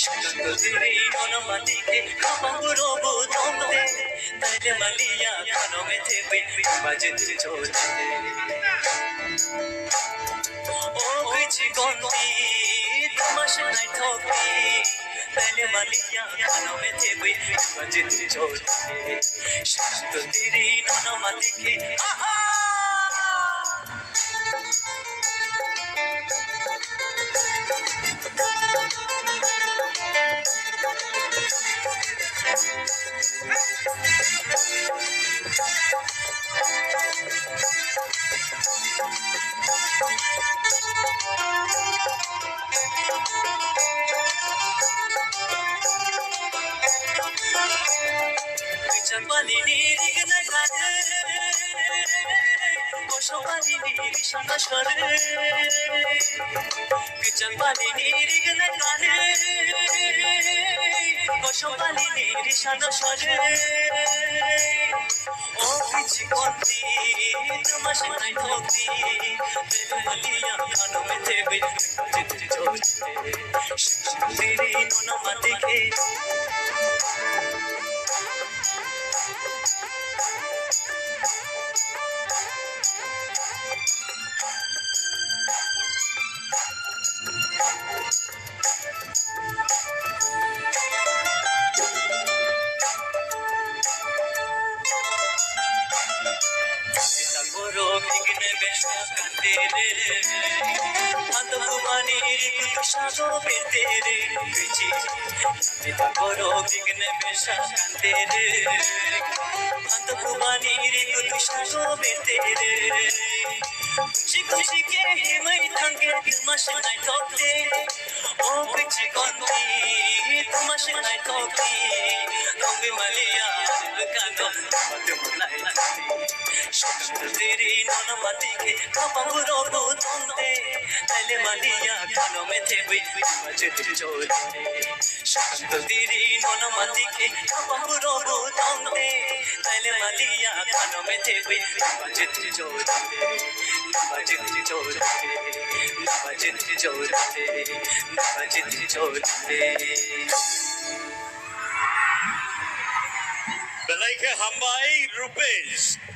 সুন্দরী মনমাটিকে খাবাবুরো বুদমতে তাইলে মালিয়া খানমে থেবে বাজে চলতে ও কিছু গন্তি তোমাশ নাই ঠকি তাইলে মালিয়া খানমে থেবে বাজে চলতে সুন্দরী মনমাটিকে আহা Chambali rigna gare Koshobali rishana shore Chambali rigna gare Koshobali rishana shore O kichi konti tumash nai thokti Maliya khano me thebe jit jote Shiri nono matike sago পেতে রে পিছি পিতা করো বিঘ্নে বেশা কান্তে রে ভান্ত ভুবানি রে তু সাগো পেতে রে শিখে হিমই থাঙ্গে তোমাশ নাই ঠকতে ও পিছি গন্তি তোমাশ নাই ঠকতে তবে মালিয়া কানো মলাই সুন্দরী ননমাটিকে খাবাবুরো বুদমতে তাইলে মালিয়া খানমে থেবে বাজে চলতে সুন্দরী ননমাটিকে খাবাবুরো বুদমতে তাইলে মালিয়া খানমে থেবে বাজে চলতে বাজে চলতে বাজে চলতে বাজে চলতে Balaike Hambai Rupesh